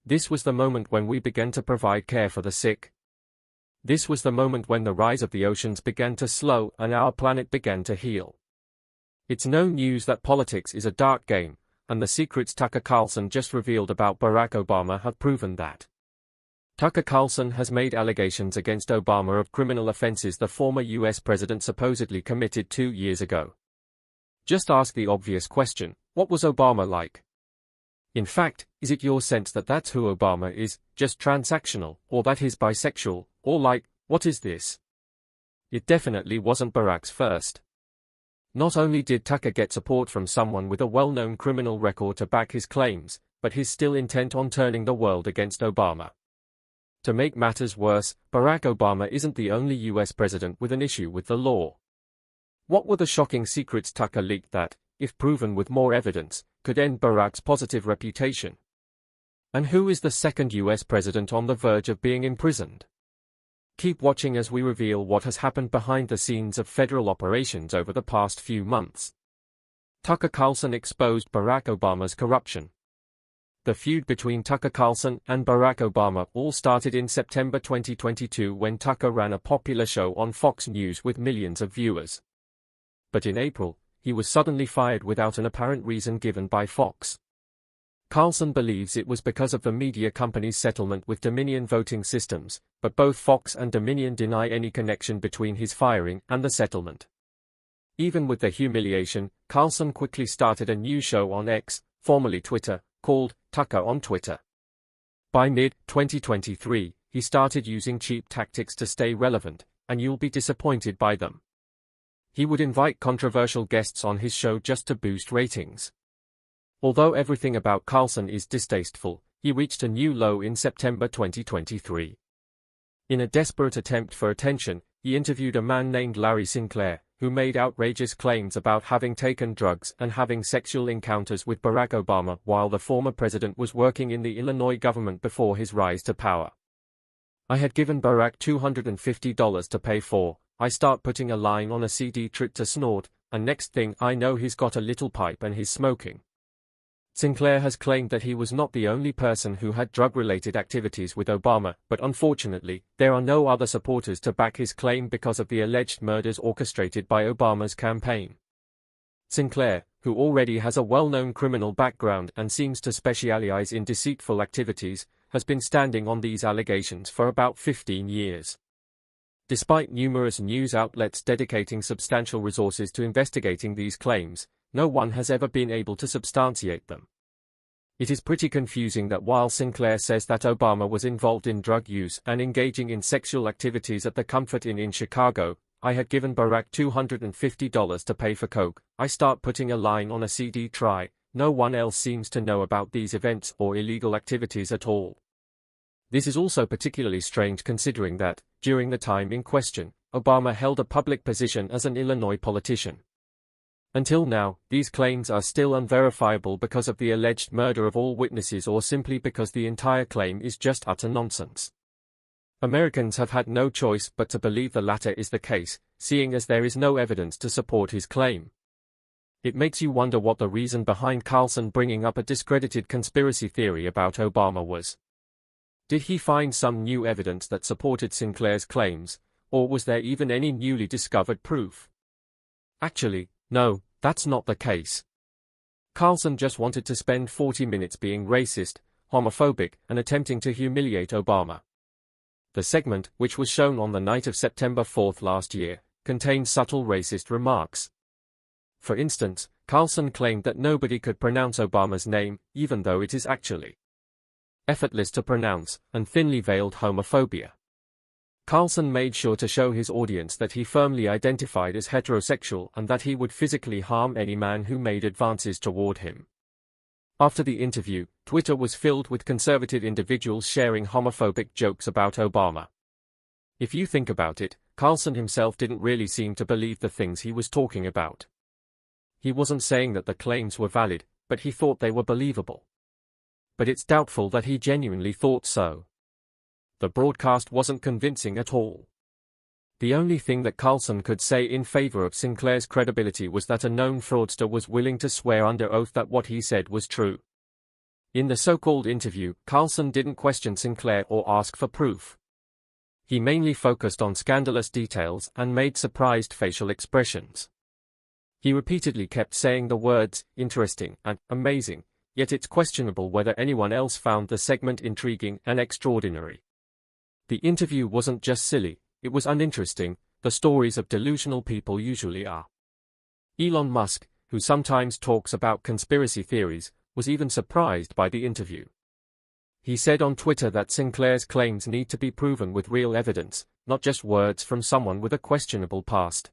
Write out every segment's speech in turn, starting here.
This was the moment when we began to provide care for the sick. This was the moment when the rise of the oceans began to slow and our planet began to heal. It's no news that politics is a dark game, and the secrets Tucker Carlson just revealed about Barack Obama have proven that. Tucker Carlson has made allegations against Obama of criminal offenses the former US president supposedly committed 2 years ago. Just ask the obvious question, what was Obama like? In fact, is it your sense that that's who Obama is, just transactional, or that he's bisexual, or like, what is this? It definitely wasn't Barack's first. Not only did Tucker get support from someone with a well-known criminal record to back his claims, but he's still intent on turning the world against Obama. To make matters worse, Barack Obama isn't the only US president with an issue with the law. What were the shocking secrets Tucker leaked that, if proven with more evidence, could end Barack's positive reputation? And who is the second US president on the verge of being imprisoned? Keep watching as we reveal what has happened behind the scenes of federal operations over the past few months. Tucker Carlson exposed Barack Obama's corruption. The feud between Tucker Carlson and Barack Obama all started in September 2022 when Tucker ran a popular show on Fox News with millions of viewers. But in April, he was suddenly fired without an apparent reason given by Fox. Carlson believes it was because of the media company's settlement with Dominion Voting Systems, but both Fox and Dominion deny any connection between his firing and the settlement. Even with the humiliation, Carlson quickly started a new show on X, formerly Twitter, called Tucker on Twitter. By mid-2023, he started using cheap tactics to stay relevant, and you'll be disappointed by them. He would invite controversial guests on his show just to boost ratings. Although everything about Carlson is distasteful, he reached a new low in September 2023. In a desperate attempt for attention, he interviewed a man named Larry Sinclair, who made outrageous claims about having taken drugs and having sexual encounters with Barack Obama while the former president was working in the Illinois government before his rise to power. I had given Barack $250 to pay for, I start putting a line on a CD trip to snort, and next thing I know he's got a little pipe and he's smoking. Sinclair has claimed that he was not the only person who had drug-related activities with Obama, but unfortunately, there are no other supporters to back his claim because of the alleged murders orchestrated by Obama's campaign. Sinclair, who already has a well-known criminal background and seems to specialize in deceitful activities, has been standing on these allegations for about 15 years. Despite numerous news outlets dedicating substantial resources to investigating these claims, no one has ever been able to substantiate them. It is pretty confusing that while Sinclair says that Obama was involved in drug use and engaging in sexual activities at the Comfort Inn in Chicago, I had given Barack $250 to pay for coke, I start putting a line on a CD try, no one else seems to know about these events or illegal activities at all. This is also particularly strange considering that, during the time in question, Obama held a public position as an Illinois politician. Until now, these claims are still unverifiable because of the alleged murder of all witnesses or simply because the entire claim is just utter nonsense. Americans have had no choice but to believe the latter is the case, seeing as there is no evidence to support his claim. It makes you wonder what the reason behind Carlson bringing up a discredited conspiracy theory about Obama was. Did he find some new evidence that supported Sinclair's claims, or was there even any newly discovered proof? Actually, no, that's not the case. Carlson just wanted to spend 40 minutes being racist, homophobic, and attempting to humiliate Obama. The segment, which was shown on the night of September 4 last year, contained subtle racist remarks. For instance, Carlson claimed that nobody could pronounce Obama's name, even though it is actually effortless to pronounce, and thinly veiled homophobia. Carlson made sure to show his audience that he firmly identified as heterosexual and that he would physically harm any man who made advances toward him. After the interview, Twitter was filled with conservative individuals sharing homophobic jokes about Obama. If you think about it, Carlson himself didn't really seem to believe the things he was talking about. He wasn't saying that the claims were valid, but he thought they were believable. But it's doubtful that he genuinely thought so. The broadcast wasn't convincing at all. The only thing that Carlson could say in favor of Sinclair's credibility was that a known fraudster was willing to swear under oath that what he said was true. In the so-called interview, Carlson didn't question Sinclair or ask for proof. He mainly focused on scandalous details and made surprised facial expressions. He repeatedly kept saying the words, interesting and amazing, yet it's questionable whether anyone else found the segment intriguing and extraordinary. The interview wasn't just silly, it was uninteresting, the stories of delusional people usually are. Elon Musk, who sometimes talks about conspiracy theories, was even surprised by the interview. He said on Twitter that Sinclair's claims need to be proven with real evidence, not just words from someone with a questionable past.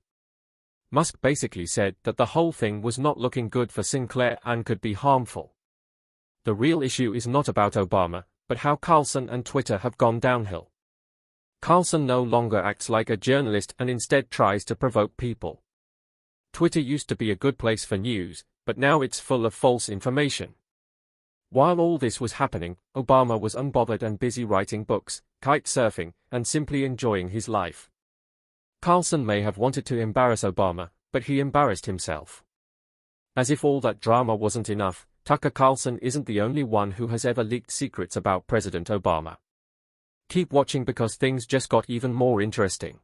Musk basically said that the whole thing was not looking good for Sinclair and could be harmful. The real issue is not about Obama, but how Carlson and Twitter have gone downhill. Carlson no longer acts like a journalist and instead tries to provoke people. Twitter used to be a good place for news, but now it's full of false information. While all this was happening, Obama was unbothered and busy writing books, kite surfing, and simply enjoying his life. Carlson may have wanted to embarrass Obama, but he embarrassed himself. As if all that drama wasn't enough, Tucker Carlson isn't the only one who has ever leaked secrets about President Obama. Keep watching because things just got even more interesting.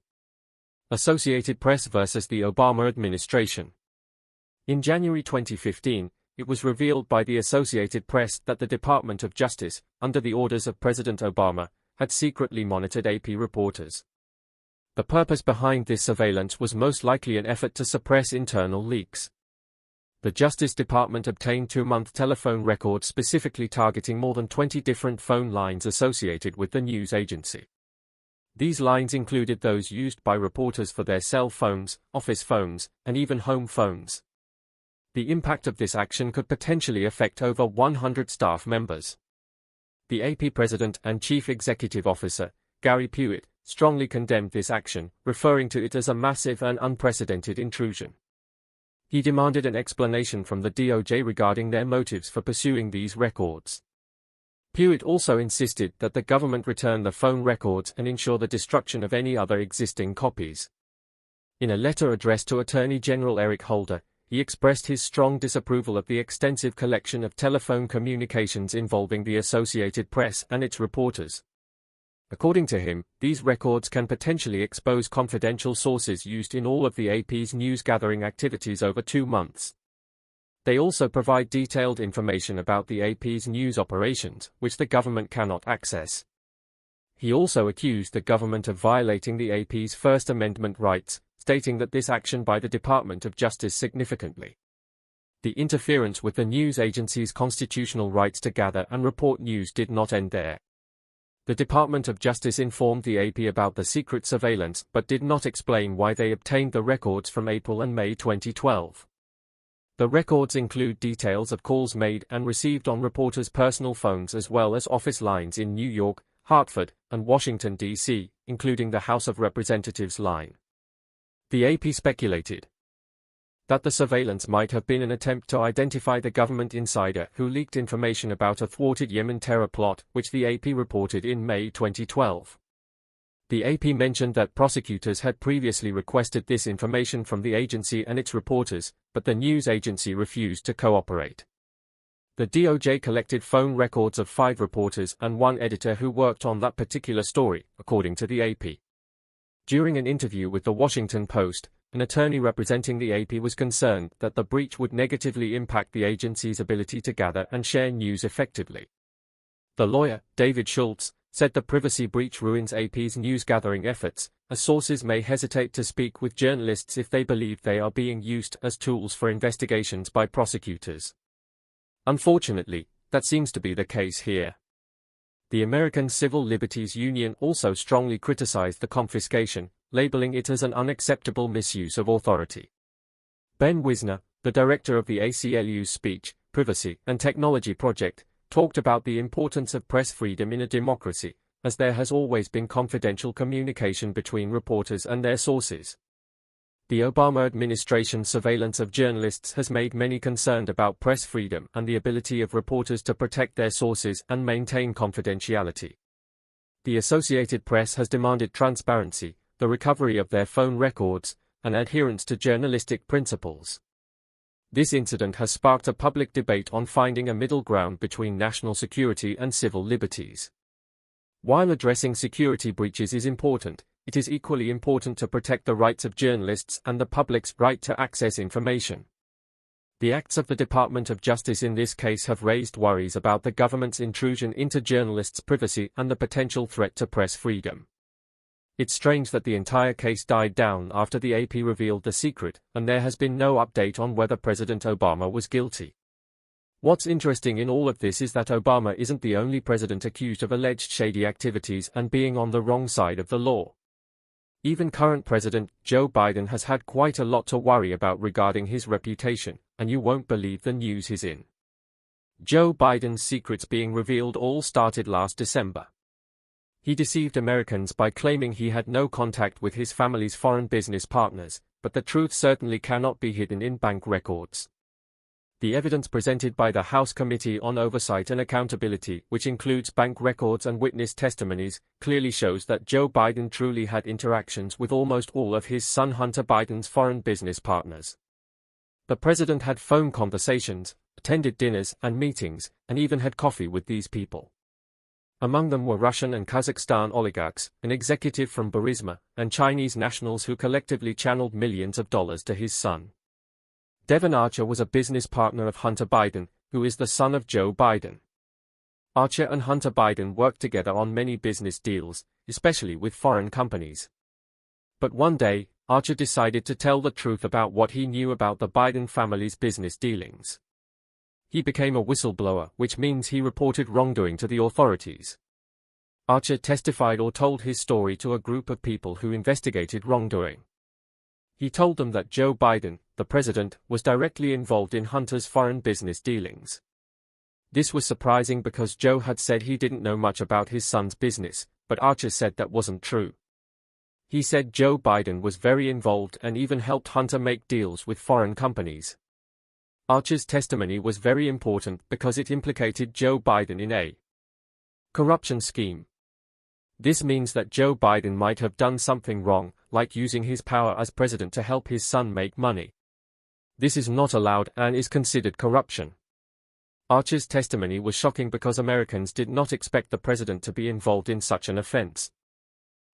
Associated Press versus the Obama administration. In January 2015, it was revealed by the Associated Press that the Department of Justice, under the orders of President Obama, had secretly monitored AP reporters. The purpose behind this surveillance was most likely an effort to suppress internal leaks. The Justice Department obtained 2-month telephone records specifically targeting more than 20 different phone lines associated with the news agency. These lines included those used by reporters for their cell phones, office phones, and even home phones. The impact of this action could potentially affect over 100 staff members. The AP President and Chief Executive Officer, Gary Pewitt, strongly condemned this action, referring to it as a massive and unprecedented intrusion. He demanded an explanation from the DOJ regarding their motives for pursuing these records. Pewitt also insisted that the government return the phone records and ensure the destruction of any other existing copies. In a letter addressed to Attorney General Eric Holder, he expressed his strong disapproval of the extensive collection of telephone communications involving the Associated Press and its reporters. According to him, these records can potentially expose confidential sources used in all of the AP's news-gathering activities over 2 months. They also provide detailed information about the AP's news operations, which the government cannot access. He also accused the government of violating the AP's First Amendment rights, stating that this action by the Department of Justice significantly the interference with the news agency's constitutional rights to gather and report news did not end there. The Department of Justice informed the AP about the secret surveillance but did not explain why they obtained the records from April and May 2012. The records include details of calls made and received on reporters' personal phones as well as office lines in New York, Hartford, and Washington, D.C., including the House of Representatives line. The AP speculated that the surveillance might have been an attempt to identify the government insider who leaked information about a thwarted Yemen terror plot, which the AP reported in May 2012. The AP mentioned that prosecutors had previously requested this information from the agency and its reporters, but the news agency refused to cooperate. The DOJ collected phone records of 5 reporters and 1 editor who worked on that particular story, according to the AP. During an interview with the Washington Post, an attorney representing the AP was concerned that the breach would negatively impact the agency's ability to gather and share news effectively. The lawyer, David Schultz, said the privacy breach ruins AP's news-gathering efforts, as sources may hesitate to speak with journalists if they believe they are being used as tools for investigations by prosecutors. Unfortunately, that seems to be the case here. The American Civil Liberties Union also strongly criticized the confiscation, labeling it as an unacceptable misuse of authority. Ben Wisner, the director of the ACLU's Speech, Privacy, and Technology Project, talked about the importance of press freedom in a democracy, as there has always been confidential communication between reporters and their sources. The Obama administration's surveillance of journalists has made many concerned about press freedom and the ability of reporters to protect their sources and maintain confidentiality. The Associated Press has demanded transparency, the recovery of their phone records, and adherence to journalistic principles. This incident has sparked a public debate on finding a middle ground between national security and civil liberties. While addressing security breaches is important, it is equally important to protect the rights of journalists and the public's right to access information. The acts of the Department of Justice in this case have raised worries about the government's intrusion into journalists' privacy and the potential threat to press freedom. It's strange that the entire case died down after the AP revealed the secret, and there has been no update on whether President Obama was guilty. What's interesting in all of this is that Obama isn't the only president accused of alleged shady activities and being on the wrong side of the law. Even current President Joe Biden has had quite a lot to worry about regarding his reputation, and you won't believe the news he's in. Joe Biden's secrets being revealed all started last December. He deceived Americans by claiming he had no contact with his family's foreign business partners, but the truth certainly cannot be hidden in bank records. The evidence presented by the House Committee on Oversight and Accountability, which includes bank records and witness testimonies, clearly shows that Joe Biden truly had interactions with almost all of his son Hunter Biden's foreign business partners. The president had phone conversations, attended dinners and meetings, and even had coffee with these people. Among them were Russian and Kazakhstan oligarchs, an executive from Burisma, and Chinese nationals who collectively channeled millions of dollars to his son. Devon Archer was a business partner of Hunter Biden, who is the son of Joe Biden. Archer and Hunter Biden worked together on many business deals, especially with foreign companies. But one day, Archer decided to tell the truth about what he knew about the Biden family's business dealings. He became a whistleblower, which means he reported wrongdoing to the authorities. Archer testified or told his story to a group of people who investigated wrongdoing. He told them that Joe Biden, the president, was directly involved in Hunter's foreign business dealings. This was surprising because Joe had said he didn't know much about his son's business, but Archer said that wasn't true. He said Joe Biden was very involved and even helped Hunter make deals with foreign companies. Archer's testimony was very important because it implicated Joe Biden in a corruption scheme. This means that Joe Biden might have done something wrong, like using his power as president to help his son make money. This is not allowed and is considered corruption. Archer's testimony was shocking because Americans did not expect the president to be involved in such an offense.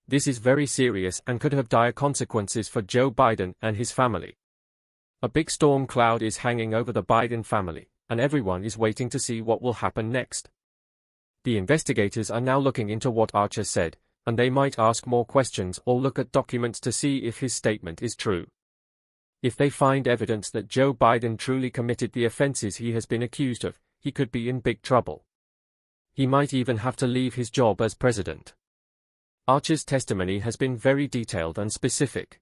This is very serious and could have dire consequences for Joe Biden and his family. A big storm cloud is hanging over the Biden family, and everyone is waiting to see what will happen next. The investigators are now looking into what Archer said, and they might ask more questions or look at documents to see if his statement is true. If they find evidence that Joe Biden truly committed the offenses he has been accused of, he could be in big trouble. He might even have to leave his job as president. Archer's testimony has been very detailed and specific.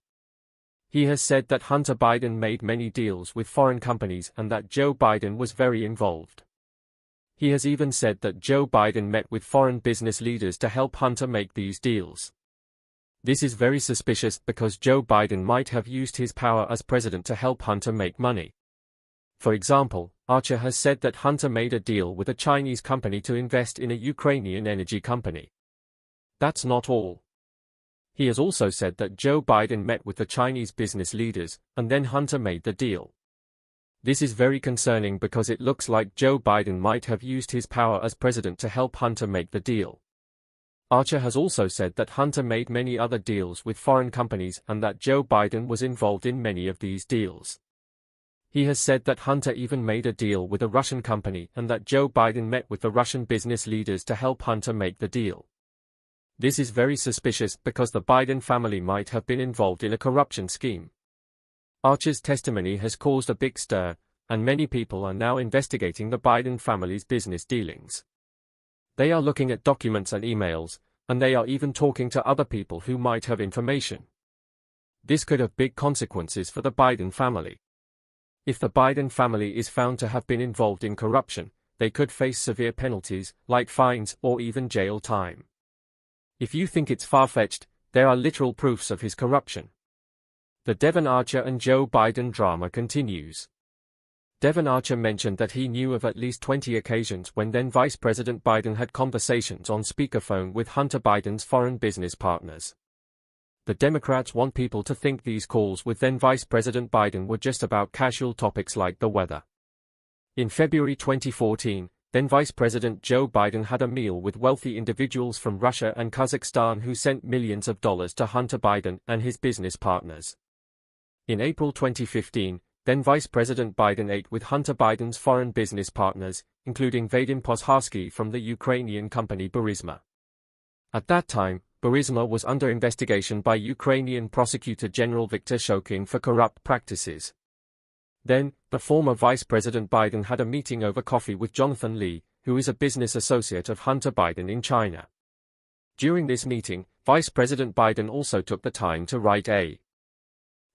He has said that Hunter Biden made many deals with foreign companies and that Joe Biden was very involved. He has even said that Joe Biden met with foreign business leaders to help Hunter make these deals. This is very suspicious because Joe Biden might have used his power as president to help Hunter make money. For example, Archer has said that Hunter made a deal with a Chinese company to invest in a Ukrainian energy company. That's not all. He has also said that Joe Biden met with the Chinese business leaders, and then Hunter made the deal. This is very concerning because it looks like Joe Biden might have used his power as president to help Hunter make the deal. Archer has also said that Hunter made many other deals with foreign companies and that Joe Biden was involved in many of these deals. He has said that Hunter even made a deal with a Russian company and that Joe Biden met with the Russian business leaders to help Hunter make the deal. This is very suspicious because the Biden family might have been involved in a corruption scheme. Archer's testimony has caused a big stir, and many people are now investigating the Biden family's business dealings. They are looking at documents and emails, and they are even talking to other people who might have information. This could have big consequences for the Biden family. If the Biden family is found to have been involved in corruption, they could face severe penalties, like fines or even jail time. If you think it's far-fetched, there are literal proofs of his corruption. The Devon Archer and Joe Biden drama continues. Devon Archer mentioned that he knew of at least 20 occasions when then Vice President Biden had conversations on speakerphone with Hunter Biden's foreign business partners. The Democrats want people to think these calls with then Vice President Biden were just about casual topics like the weather. In February 2014, then Vice President Joe Biden had a meal with wealthy individuals from Russia and Kazakhstan who sent millions of dollars to Hunter Biden and his business partners. In April 2015, then Vice President Biden ate with Hunter Biden's foreign business partners, including Vadim Pozharsky from the Ukrainian company Burisma. At that time, Burisma was under investigation by Ukrainian Prosecutor General Viktor Shokin for corrupt practices. Then, the former Vice President Biden had a meeting over coffee with Jonathan Lee, who is a business associate of Hunter Biden in China. During this meeting, Vice President Biden also took the time to write a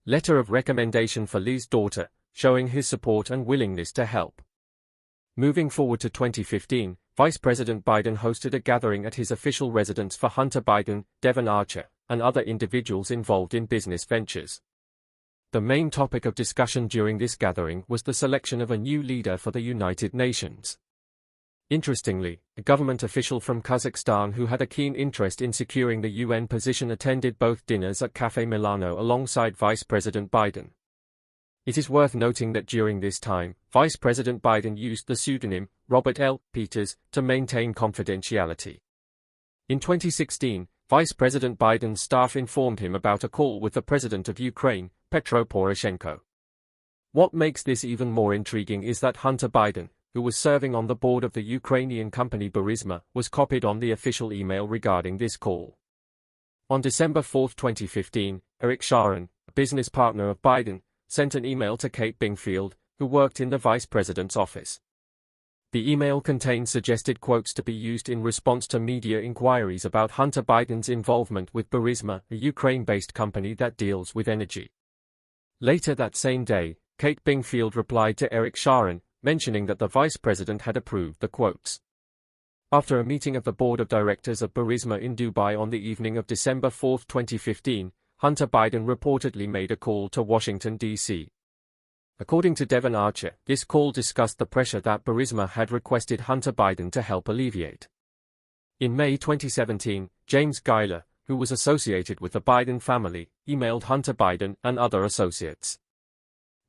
letter of recommendation for Lee's daughter, showing his support and willingness to help. Moving forward to 2015, Vice President Biden hosted a gathering at his official residence for Hunter Biden, Devon Archer, and other individuals involved in business ventures. The main topic of discussion during this gathering was the selection of a new leader for the United Nations. Interestingly, a government official from Kazakhstan who had a keen interest in securing the UN position attended both dinners at Café Milano alongside Vice President Biden. It is worth noting that during this time, Vice President Biden used the pseudonym Robert L. Peters to maintain confidentiality. In 2016, Vice President Biden's staff informed him about a call with the President of Ukraine, Petro Poroshenko. What makes this even more intriguing is that Hunter Biden, who was serving on the board of the Ukrainian company Burisma, was copied on the official email regarding this call. On December 4, 2015, Eric Sharon, a business partner of Biden, sent an email to Kate Bingfield, who worked in the vice president's office. The email contained suggested quotes to be used in response to media inquiries about Hunter Biden's involvement with Burisma, a Ukraine-based company that deals with energy. Later that same day, Kate Bingfield replied to Eric Sharon, mentioning that the vice president had approved the quotes. After a meeting of the board of directors of Burisma in Dubai on the evening of December 4, 2015, Hunter Biden reportedly made a call to Washington, D.C. According to Devon Archer, this call discussed the pressure that Burisma had requested Hunter Biden to help alleviate. In May 2017, James Geiler, who was associated with the Biden family, emailed Hunter Biden and other associates.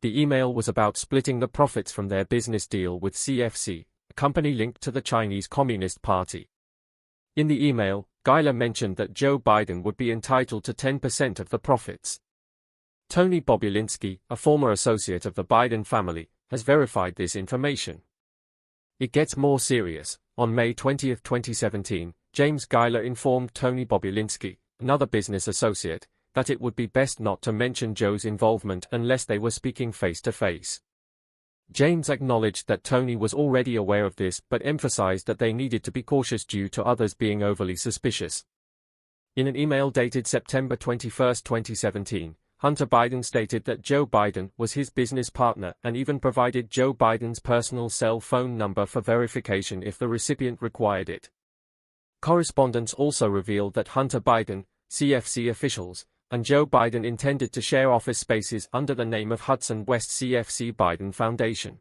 The email was about splitting the profits from their business deal with CFC, a company linked to the Chinese Communist Party. In the email, Geiler mentioned that Joe Biden would be entitled to 10% of the profits. Tony Bobulinski, a former associate of the Biden family, has verified this information. It gets more serious. On May 20, 2017, James Geiler informed Tony Bobulinski, another business associate, that it would be best not to mention Joe's involvement unless they were speaking face-to-face. James acknowledged that Tony was already aware of this but emphasized that they needed to be cautious due to others being overly suspicious. In an email dated September 21, 2017, Hunter Biden stated that Joe Biden was his business partner and even provided Joe Biden's personal cell phone number for verification if the recipient required it. Correspondence also revealed that Hunter Biden, CFC officials, and Joe Biden intended to share office spaces under the name of Hudson West CFC Biden Foundation.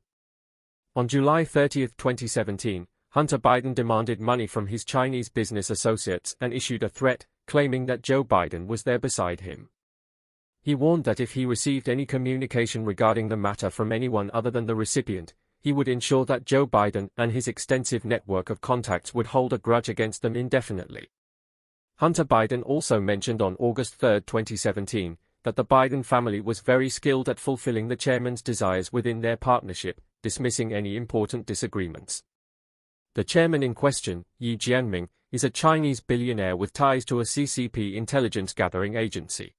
On July 30, 2017, Hunter Biden demanded money from his Chinese business associates and issued a threat, claiming that Joe Biden was there beside him. He warned that if he received any communication regarding the matter from anyone other than the recipient, he would ensure that Joe Biden and his extensive network of contacts would hold a grudge against them indefinitely. Hunter Biden also mentioned on August 3, 2017, that the Biden family was very skilled at fulfilling the chairman's desires within their partnership, dismissing any important disagreements. The chairman in question, Yi Jianming, is a Chinese billionaire with ties to a CCP intelligence gathering agency.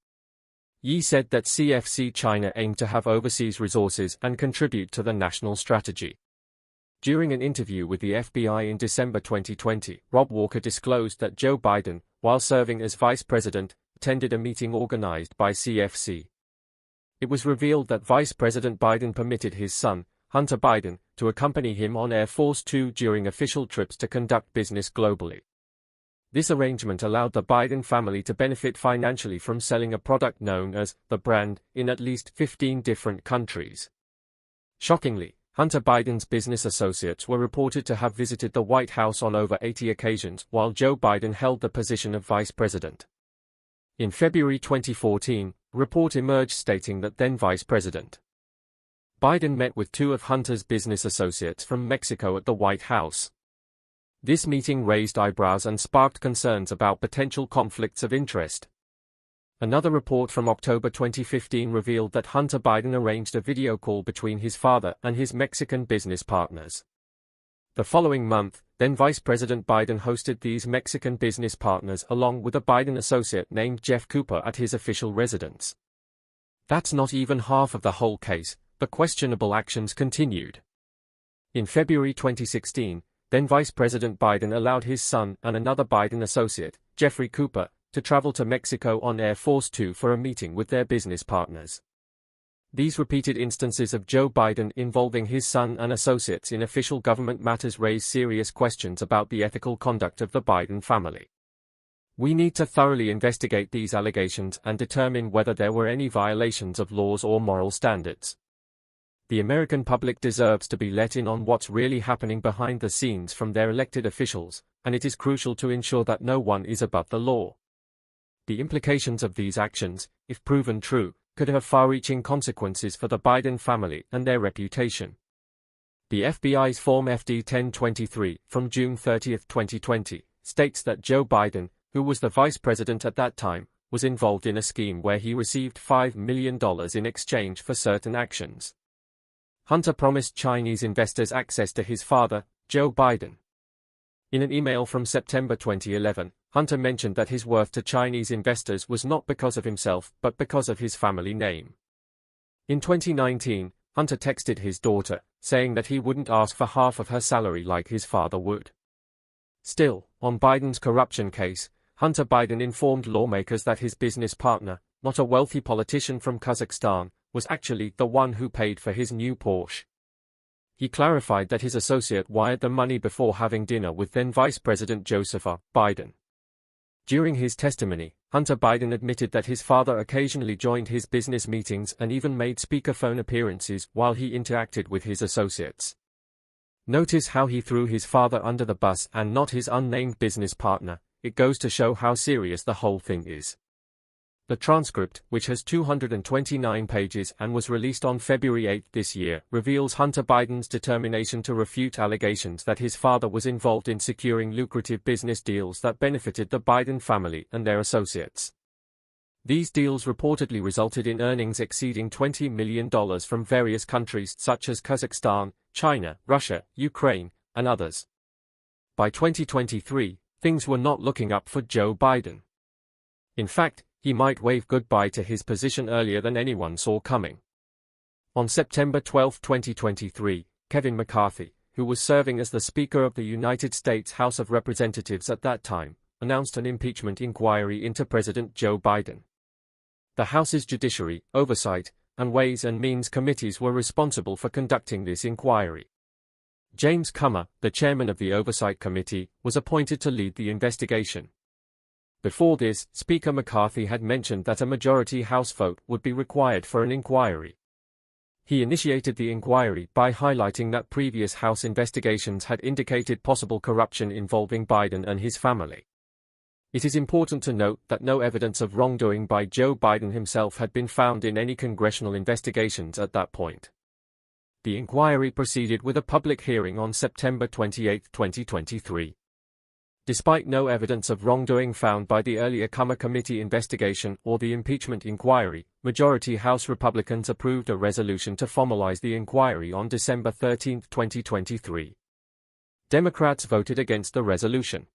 Yi said that CFC China aimed to have overseas resources and contribute to the national strategy. During an interview with the FBI in December 2020, Rob Walker disclosed that Joe Biden, while serving as vice president, attended a meeting organized by CFC. It was revealed that Vice President Biden permitted his son, Hunter Biden, to accompany him on Air Force Two during official trips to conduct business globally. This arrangement allowed the Biden family to benefit financially from selling a product known as the brand in at least 15 different countries. Shockingly, Hunter Biden's business associates were reported to have visited the White House on over 80 occasions while Joe Biden held the position of vice president. In February 2014, a report emerged stating that then Vice President Biden met with two of Hunter's business associates from Mexico at the White House. This meeting raised eyebrows and sparked concerns about potential conflicts of interest. Another report from October 2015 revealed that Hunter Biden arranged a video call between his father and his Mexican business partners. The following month, then Vice President Biden hosted these Mexican business partners along with a Biden associate named Jeff Cooper at his official residence. That's not even half of the whole case. The questionable actions continued. In February 2016, then Vice President Biden allowed his son and another Biden associate, Jeffrey Cooper, to travel to Mexico on Air Force Two for a meeting with their business partners. These repeated instances of Joe Biden involving his son and associates in official government matters raise serious questions about the ethical conduct of the Biden family. We need to thoroughly investigate these allegations and determine whether there were any violations of laws or moral standards. The American public deserves to be let in on what's really happening behind the scenes from their elected officials, and it is crucial to ensure that no one is above the law. The implications of these actions, if proven true, could have far-reaching consequences for the Biden family and their reputation. The FBI's Form FD-1023, from June 30, 2020, states that Joe Biden, who was the vice president at that time, was involved in a scheme where he received $5 million in exchange for certain actions. Hunter promised Chinese investors access to his father, Joe Biden. In an email from September 2011, Hunter mentioned that his worth to Chinese investors was not because of himself but because of his family name. In 2019, Hunter texted his daughter, saying that he wouldn't ask for half of her salary like his father would. Still, on Biden's corruption case, Hunter Biden informed lawmakers that his business partner, not a wealthy politician from Kazakhstan, was actually the one who paid for his new Porsche. He clarified that his associate wired the money before having dinner with then Vice President Joseph R. Biden. During his testimony, Hunter Biden admitted that his father occasionally joined his business meetings and even made speakerphone appearances while he interacted with his associates. Notice how he threw his father under the bus and not his unnamed business partner. It goes to show how serious the whole thing is. The transcript, which has 229 pages and was released on February 8 this year, reveals Hunter Biden's determination to refute allegations that his father was involved in securing lucrative business deals that benefited the Biden family and their associates. These deals reportedly resulted in earnings exceeding $20 million from various countries such as Kazakhstan, China, Russia, Ukraine, and others. By 2023, things were not looking up for Joe Biden. In fact, he might wave goodbye to his position earlier than anyone saw coming. On September 12, 2023, Kevin McCarthy, who was serving as the Speaker of the United States House of Representatives at that time, announced an impeachment inquiry into President Joe Biden. The House's Judiciary, Oversight, and Ways and Means committees were responsible for conducting this inquiry. James Comer, the chairman of the Oversight Committee, was appointed to lead the investigation. Before this, Speaker McCarthy had mentioned that a majority House vote would be required for an inquiry. He initiated the inquiry by highlighting that previous House investigations had indicated possible corruption involving Biden and his family. It is important to note that no evidence of wrongdoing by Joe Biden himself had been found in any congressional investigations at that point. The inquiry proceeded with a public hearing on September 28, 2023. Despite no evidence of wrongdoing found by the earlier Comer Committee investigation or the impeachment inquiry, majority House Republicans approved a resolution to formalize the inquiry on December 13, 2023. Democrats voted against the resolution.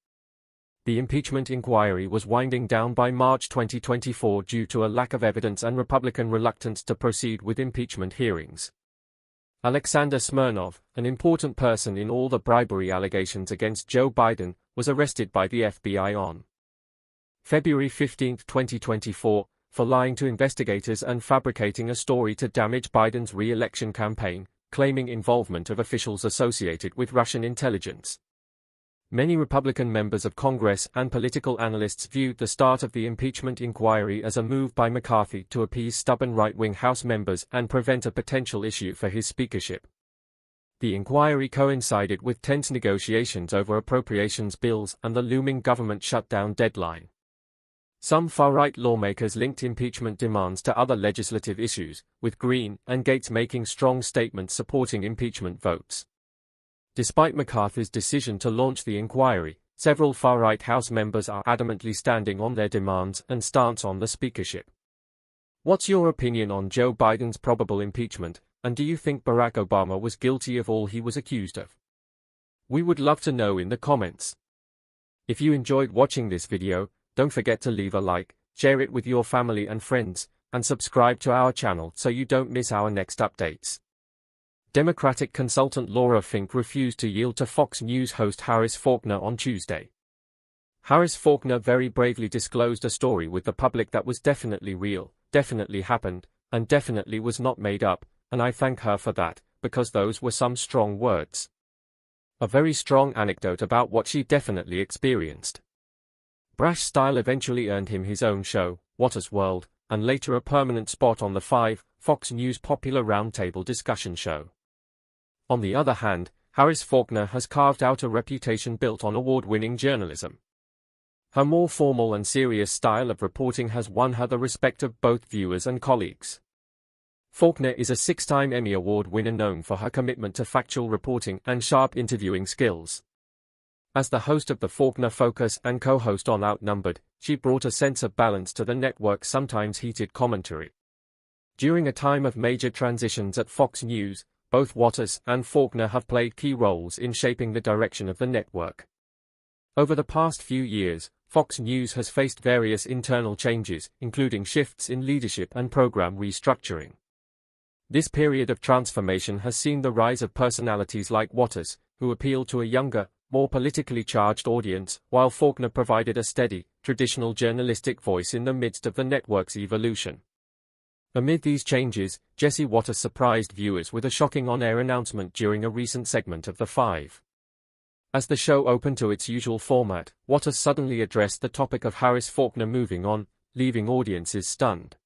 The impeachment inquiry was winding down by March 2024 due to a lack of evidence and Republican reluctance to proceed with impeachment hearings. Alexander Smirnov, an important person in all the bribery allegations against Joe Biden, was arrested by the FBI on February 15, 2024, for lying to investigators and fabricating a story to damage Biden's re-election campaign, claiming involvement of officials associated with Russian intelligence. Many Republican members of Congress and political analysts viewed the start of the impeachment inquiry as a move by McCarthy to appease stubborn right-wing House members and prevent a potential issue for his speakership. The inquiry coincided with tense negotiations over appropriations bills and the looming government shutdown deadline. Some far-right lawmakers linked impeachment demands to other legislative issues, with Green and Gates making strong statements supporting impeachment votes. Despite McCarthy's decision to launch the inquiry, several far-right House members are adamantly standing on their demands and stance on the speakership. What's your opinion on Joe Biden's probable impeachment, and do you think Barack Obama was guilty of all he was accused of? We would love to know in the comments. If you enjoyed watching this video, don't forget to leave a like, share it with your family and friends, and subscribe to our channel so you don't miss our next updates. Democratic consultant Laura Fink refused to yield to Fox News host Harris Faulkner on Tuesday. Harris Faulkner very bravely disclosed a story with the public that was definitely real, definitely happened, and definitely was not made up, and I thank her for that, because those were some strong words. A very strong anecdote about what she definitely experienced. Brash style eventually earned him his own show, Waters World, and later a permanent spot on the Fox News popular roundtable discussion show. On the other hand, Harris Faulkner has carved out a reputation built on award-winning journalism. Her more formal and serious style of reporting has won her the respect of both viewers and colleagues. Faulkner is a 6-time Emmy Award winner known for her commitment to factual reporting and sharp interviewing skills. As the host of the Faulkner Focus and co-host on Outnumbered, she brought a sense of balance to the network's sometimes heated commentary. During a time of major transitions at Fox News, both Waters and Faulkner have played key roles in shaping the direction of the network. Over the past few years, Fox News has faced various internal changes, including shifts in leadership and program restructuring. This period of transformation has seen the rise of personalities like Waters, who appeal to a younger, more politically charged audience, while Faulkner provided a steady, traditional journalistic voice in the midst of the network's evolution. Amid these changes, Jesse Waters surprised viewers with a shocking on-air announcement during a recent segment of The Five. As the show opened to its usual format, Waters suddenly addressed the topic of Harris Faulkner moving on, leaving audiences stunned.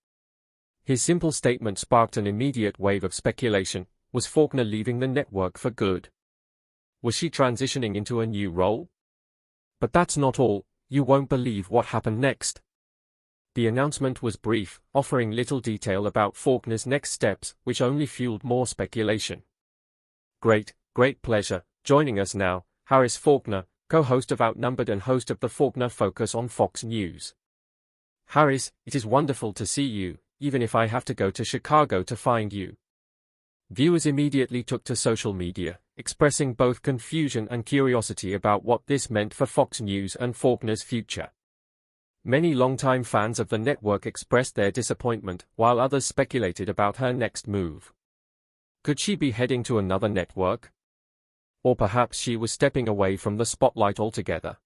His simple statement sparked an immediate wave of speculation. Was Faulkner leaving the network for good? Was she transitioning into a new role? But that's not all. You won't believe what happened next. The announcement was brief, offering little detail about Faulkner's next steps, which only fueled more speculation. Great pleasure. Joining us now, Harris Faulkner, co-host of Outnumbered and host of the Faulkner Focus on Fox News. Harris, it is wonderful to see you, even if I have to go to Chicago to find you. Viewers immediately took to social media, expressing both confusion and curiosity about what this meant for Fox News and Faulkner's future. Many longtime fans of the network expressed their disappointment, while others speculated about her next move. Could she be heading to another network? Or perhaps she was stepping away from the spotlight altogether.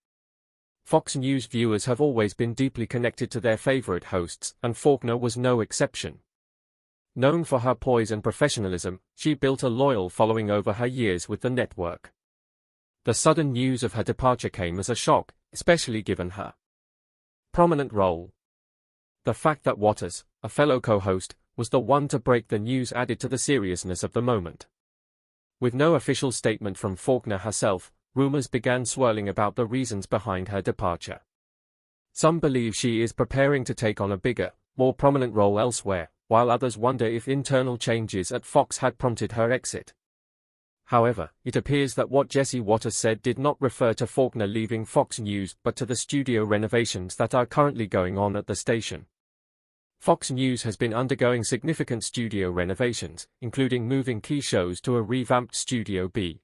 Fox News viewers have always been deeply connected to their favorite hosts, and Faulkner was no exception. Known for her poise and professionalism, she built a loyal following over her years with the network. The sudden news of her departure came as a shock, especially given her prominent role. The fact that Waters, a fellow co-host, was the one to break the news added to the seriousness of the moment. With no official statement from Faulkner herself, rumors began swirling about the reasons behind her departure. Some believe she is preparing to take on a bigger, more prominent role elsewhere, while others wonder if internal changes at Fox had prompted her exit. However, it appears that what Jesse Waters said did not refer to Faulkner leaving Fox News but to the studio renovations that are currently going on at the station. Fox News has been undergoing significant studio renovations, including moving key shows to a revamped Studio B.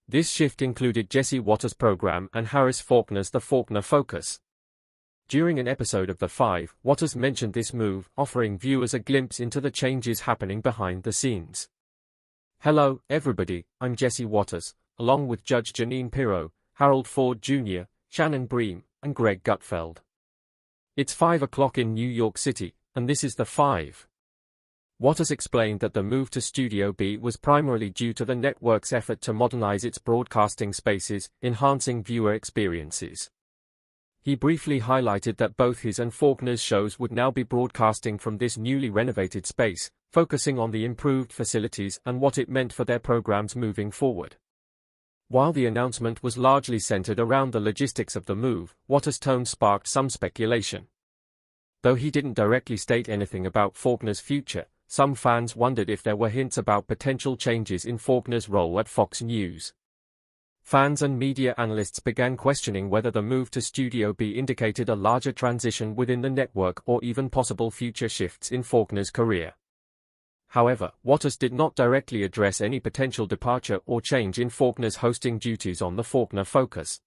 This shift included Jesse Waters' program and Harris Faulkner's The Faulkner Focus. During an episode of The Five, Waters mentioned this move, offering viewers a glimpse into the changes happening behind the scenes. Hello, everybody, I'm Jesse Waters, along with Judge Jeanine Pirro, Harold Ford Jr., Shannon Bream, and Greg Gutfeld. It's 5 o'clock in New York City, and this is The Five. Waters explained that the move to Studio B was primarily due to the network's effort to modernize its broadcasting spaces, enhancing viewer experiences. He briefly highlighted that both his and Faulkner's shows would now be broadcasting from this newly renovated space, focusing on the improved facilities and what it meant for their programs moving forward. While the announcement was largely centered around the logistics of the move, Waters' tone sparked some speculation. Though he didn't directly state anything about Faulkner's future, some fans wondered if there were hints about potential changes in Faulkner's role at Fox News. Fans and media analysts began questioning whether the move to Studio B indicated a larger transition within the network or even possible future shifts in Faulkner's career. However, Waters did not directly address any potential departure or change in Faulkner's hosting duties on the Faulkner Focus.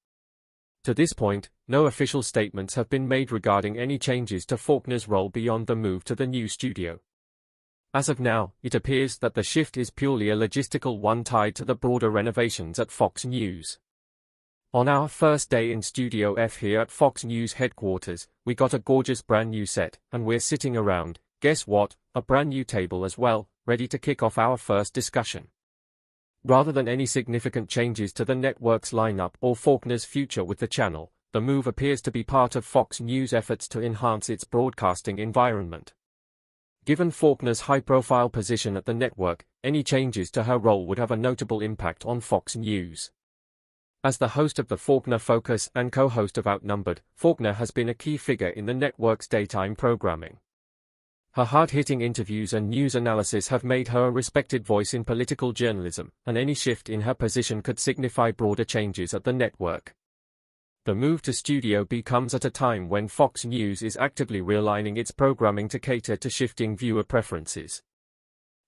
To this point, no official statements have been made regarding any changes to Faulkner's role beyond the move to the new studio. As of now, it appears that the shift is purely a logistical one tied to the broader renovations at Fox News. On our first day in Studio F here at Fox News headquarters, we got a gorgeous brand new set, and we're sitting around, guess what, a brand new table as well, ready to kick off our first discussion. Rather than any significant changes to the network's lineup or Faulkner's future with the channel, the move appears to be part of Fox News' efforts to enhance its broadcasting environment. Given Faulkner's high-profile position at the network, any changes to her role would have a notable impact on Fox News. As the host of the Faulkner Focus and co-host of Outnumbered, Faulkner has been a key figure in the network's daytime programming. Her hard-hitting interviews and news analysis have made her a respected voice in political journalism, and any shift in her position could signify broader changes at the network. The move to Studio B comes at a time when Fox News is actively realigning its programming to cater to shifting viewer preferences.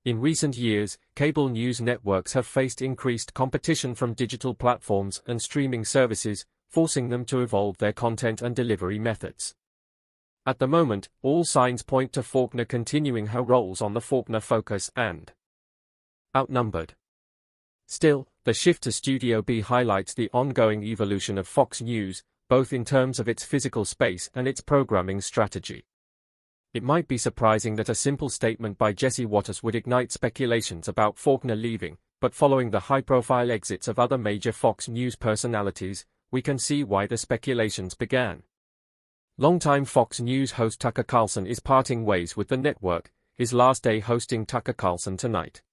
In recent years, cable news networks have faced increased competition from digital platforms and streaming services, forcing them to evolve their content and delivery methods. At the moment, all signs point to Faulkner continuing her roles on the Faulkner Focus and Outnumbered. Still, the shift to Studio B highlights the ongoing evolution of Fox News, both in terms of its physical space and its programming strategy. It might be surprising that a simple statement by Jesse Waters would ignite speculations about Faulkner leaving, but following the high-profile exits of other major Fox News personalities, we can see why the speculations began. Longtime Fox News host Tucker Carlson is parting ways with the network, his last day hosting Tucker Carlson Tonight.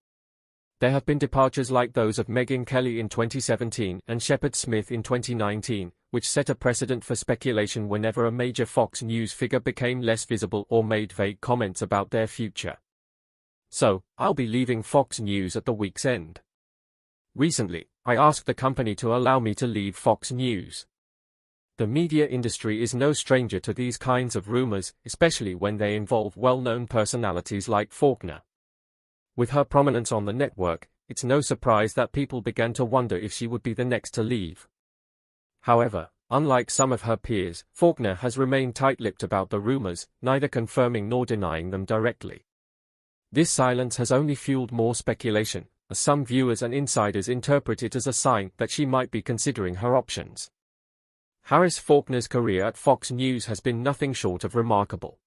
There have been departures like those of Megyn Kelly in 2017 and Shepard Smith in 2019, which set a precedent for speculation whenever a major Fox News figure became less visible or made vague comments about their future. So, I'll be leaving Fox News at the week's end. Recently, I asked the company to allow me to leave Fox News. The media industry is no stranger to these kinds of rumors, especially when they involve well-known personalities like Faulkner. With her prominence on the network, it's no surprise that people began to wonder if she would be the next to leave. However, unlike some of her peers, Faulkner has remained tight-lipped about the rumors, neither confirming nor denying them directly. This silence has only fueled more speculation, as some viewers and insiders interpret it as a sign that she might be considering her options. Harris Faulkner's career at Fox News has been nothing short of remarkable.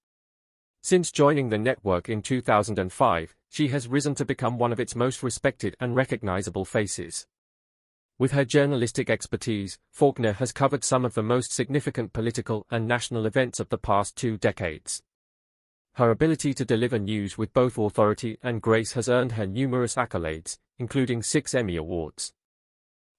Since joining the network in 2005, she has risen to become one of its most respected and recognizable faces. With her journalistic expertise, Faulkner has covered some of the most significant political and national events of the past 2 decades. Her ability to deliver news with both authority and grace has earned her numerous accolades, including 6 Emmy Awards.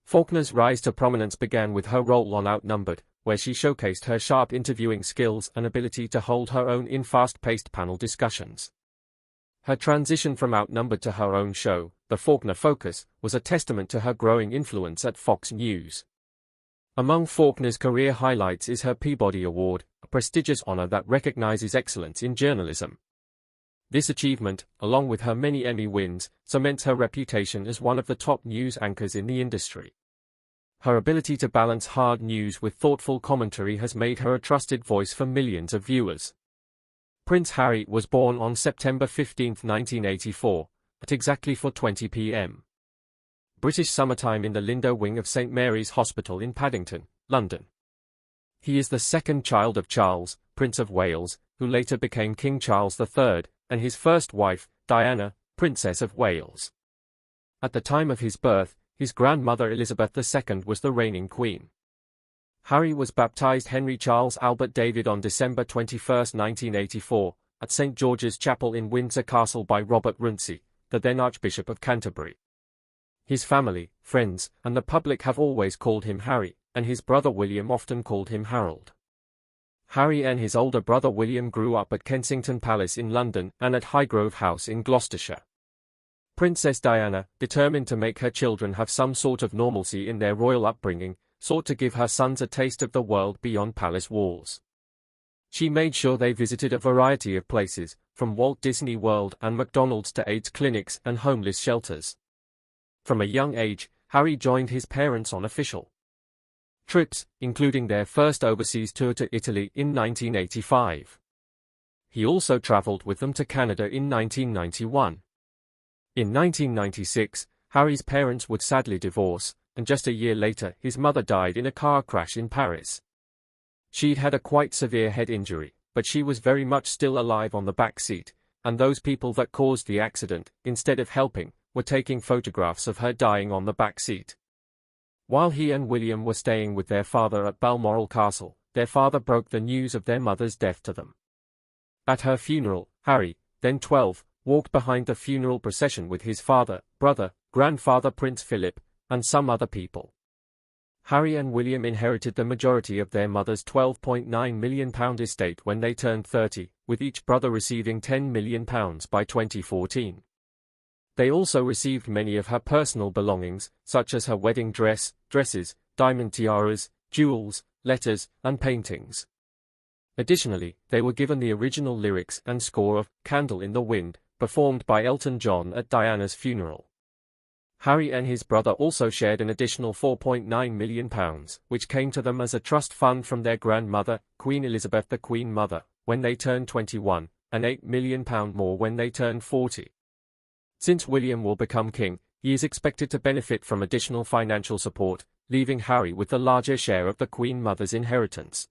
Faulkner's rise to prominence began with her role on Outnumbered, where she showcased her sharp interviewing skills and ability to hold her own in fast-paced panel discussions. Her transition from Outnumbered to her own show, The Faulkner Focus, was a testament to her growing influence at Fox News. Among Faulkner's career highlights is her Peabody Award, a prestigious honor that recognizes excellence in journalism. This achievement, along with her many Emmy wins, cements her reputation as one of the top news anchors in the industry. Her ability to balance hard news with thoughtful commentary has made her a trusted voice for millions of viewers. Prince Harry was born on September 15, 1984, at exactly 4:20 p.m. British summertime in the Lindo wing of St Mary's Hospital in Paddington, London. He is the second child of Charles, Prince of Wales, who later became King Charles III, and his first wife, Diana, Princess of Wales. At the time of his birth, his grandmother Elizabeth II was the reigning queen. Harry was baptized Henry Charles Albert David on December 21, 1984, at St George's Chapel in Windsor Castle by Robert Runcie, the then Archbishop of Canterbury. His family, friends, and the public have always called him Harry, and his brother William often called him Harold. Harry and his older brother William grew up at Kensington Palace in London and at Highgrove House in Gloucestershire. Princess Diana, determined to make her children have some sort of normalcy in their royal upbringing, sought to give her sons a taste of the world beyond palace walls. She made sure they visited a variety of places, from Walt Disney World and McDonald's to AIDS clinics and homeless shelters. From a young age, Harry joined his parents on official trips, including their first overseas tour to Italy in 1985. He also traveled with them to Canada in 1991. In 1996, Harry's parents would sadly divorce, and just a year later his mother died in a car crash in Paris. She'd had a quite severe head injury, but she was very much still alive on the back seat, and those people that caused the accident, instead of helping, were taking photographs of her dying on the back seat. While he and William were staying with their father at Balmoral Castle, their father broke the news of their mother's death to them. At her funeral, Harry, then 12, walked behind the funeral procession with his father, brother, grandfather Prince Philip, and some other people. Harry and William inherited the majority of their mother's £12.9 million estate when they turned 30, with each brother receiving £10 million by 2014. They also received many of her personal belongings, such as her wedding dress, dresses, diamond tiaras, jewels, letters, and paintings. Additionally, they were given the original lyrics and score of "Candle in the Wind," performed by Elton John at Diana's funeral. Harry and his brother also shared an additional £4.9 million, which came to them as a trust fund from their grandmother, Queen Elizabeth the Queen Mother, when they turned 21, and £8 million more when they turned 40. Since William will become king, he is expected to benefit from additional financial support, leaving Harry with the larger share of the Queen Mother's inheritance.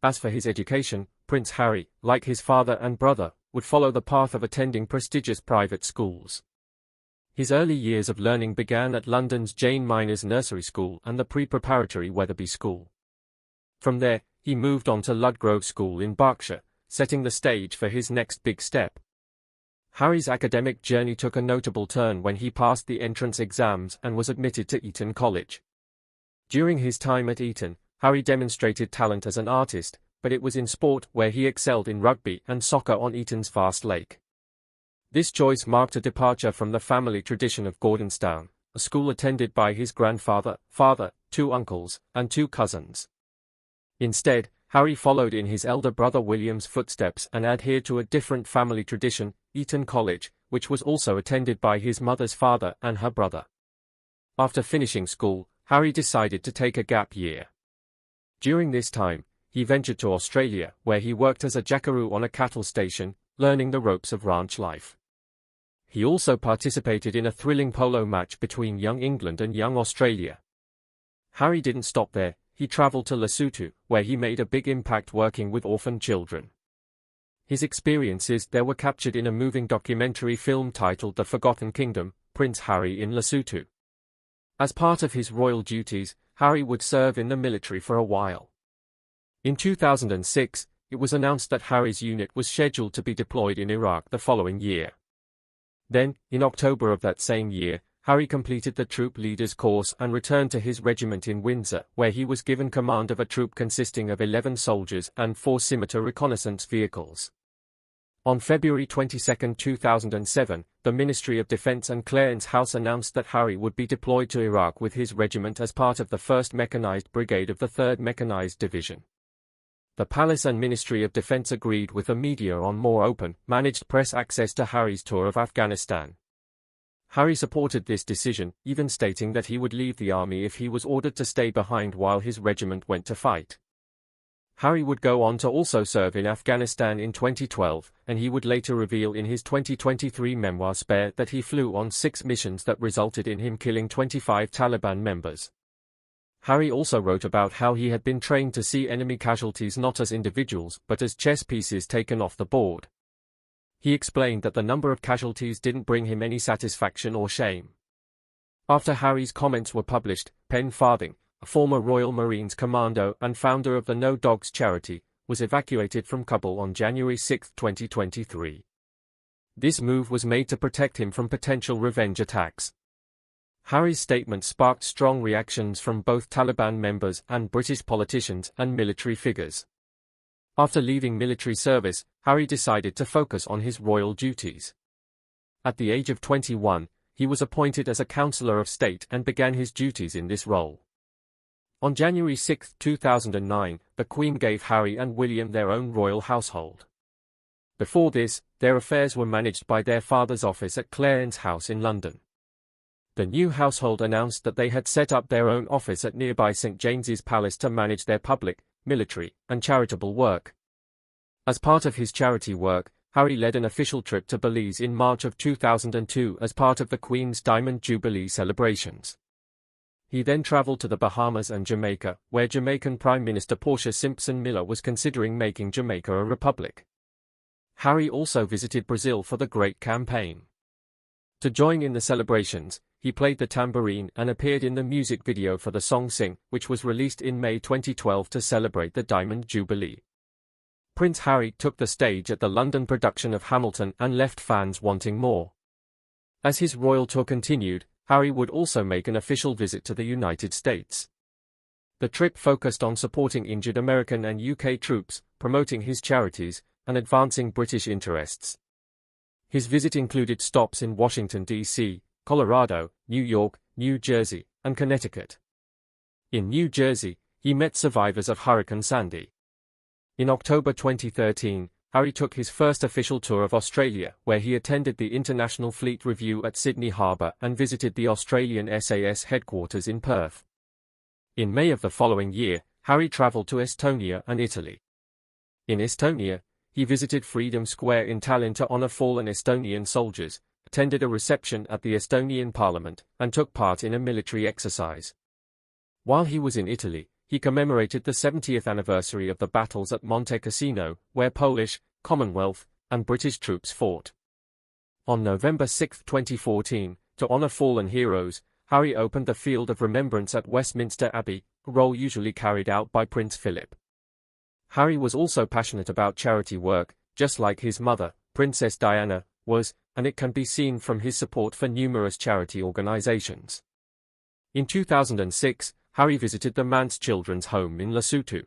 As for his education, Prince Harry, like his father and brother, would follow the path of attending prestigious private schools. His early years of learning began at London's Jane Minors Nursery School and the pre-preparatory Wetherby School. From there, he moved on to Ludgrove School in Berkshire, setting the stage for his next big step. Harry's academic journey took a notable turn when he passed the entrance exams and was admitted to Eton College. During his time at Eton, Harry demonstrated talent as an artist, but it was in sport where he excelled in rugby and soccer on Eton's vast lake. This choice marked a departure from the family tradition of Gordonstown, a school attended by his grandfather, father, 2 uncles, and 2 cousins. Instead, Harry followed in his elder brother William's footsteps and adhered to a different family tradition, Eton College, which was also attended by his mother's father and her brother. After finishing school, Harry decided to take a gap year. During this time, he ventured to Australia, where he worked as a jackaroo on a cattle station, learning the ropes of ranch life. He also participated in a thrilling polo match between Young England and Young Australia. Harry didn't stop there. He traveled to Lesotho, where he made a big impact working with orphan children. His experiences there were captured in a moving documentary film titled The Forgotten Kingdom, Prince Harry in Lesotho. As part of his royal duties, Harry would serve in the military for a while. In 2006, it was announced that Harry's unit was scheduled to be deployed in Iraq the following year. Then, in October of that same year, Harry completed the troop leader's course and returned to his regiment in Windsor, where he was given command of a troop consisting of 11 soldiers and 4 scimitar reconnaissance vehicles. On February 22, 2007, the Ministry of Defense and Clarence House announced that Harry would be deployed to Iraq with his regiment as part of the 1st Mechanized Brigade of the 3rd Mechanized Division. The Palace and Ministry of Defense agreed with the media on more open, managed press access to Harry's tour of Afghanistan. Harry supported this decision, even stating that he would leave the army if he was ordered to stay behind while his regiment went to fight. Harry would go on to also serve in Afghanistan in 2012, and he would later reveal in his 2023 memoir Spare that he flew on 6 missions that resulted in him killing 25 Taliban members. Harry also wrote about how he had been trained to see enemy casualties not as individuals but as chess pieces taken off the board. He explained that the number of casualties didn't bring him any satisfaction or shame. After Harry's comments were published, Pen Farthing, a former Royal Marines commando and founder of the No Dogs charity, was evacuated from Kabul on January 6, 2023. This move was made to protect him from potential revenge attacks. Harry's statement sparked strong reactions from both Taliban members and British politicians and military figures. After leaving military service, Harry decided to focus on his royal duties. At the age of 21, he was appointed as a Councillor of State and began his duties in this role. On January 6, 2009, the Queen gave Harry and William their own royal household. Before this, their affairs were managed by their father's office at Clarence House in London. The new household announced that they had set up their own office at nearby St James's Palace to manage their public, military, and charitable work. As part of his charity work, Harry led an official trip to Belize in March of 2002 as part of the Queen's Diamond Jubilee celebrations. He then travelled to the Bahamas and Jamaica, where Jamaican Prime Minister Portia Simpson Miller was considering making Jamaica a republic. Harry also visited Brazil for the Great Campaign. To join in the celebrations, he played the tambourine and appeared in the music video for the song Sing, which was released in May 2012 to celebrate the Diamond Jubilee. Prince Harry took the stage at the London production of Hamilton and left fans wanting more. As his royal tour continued, Harry would also make an official visit to the United States. The trip focused on supporting injured American and UK troops, promoting his charities, and advancing British interests. His visit included stops in Washington, D.C., Colorado, New York, New Jersey, and Connecticut. In New Jersey, he met survivors of Hurricane Sandy. In October 2013, Harry took his first official tour of Australia, where he attended the International Fleet Review at Sydney Harbour and visited the Australian SAS headquarters in Perth. In May of the following year, Harry travelled to Estonia and Italy. In Estonia, he visited Freedom Square in Tallinn to honour fallen Estonian soldiers, attended a reception at the Estonian Parliament, and took part in a military exercise. While he was in Italy, he commemorated the 70th anniversary of the battles at Monte Cassino, where Polish, Commonwealth, and British troops fought. On November 6, 2014, to honour fallen heroes, Harry opened the Field of Remembrance at Westminster Abbey, a role usually carried out by Prince Philip. Harry was also passionate about charity work, just like his mother, Princess Diana, was, and it can be seen from his support for numerous charity organisations. In 2006, Harry visited the Manse Children's Home in Lesotho.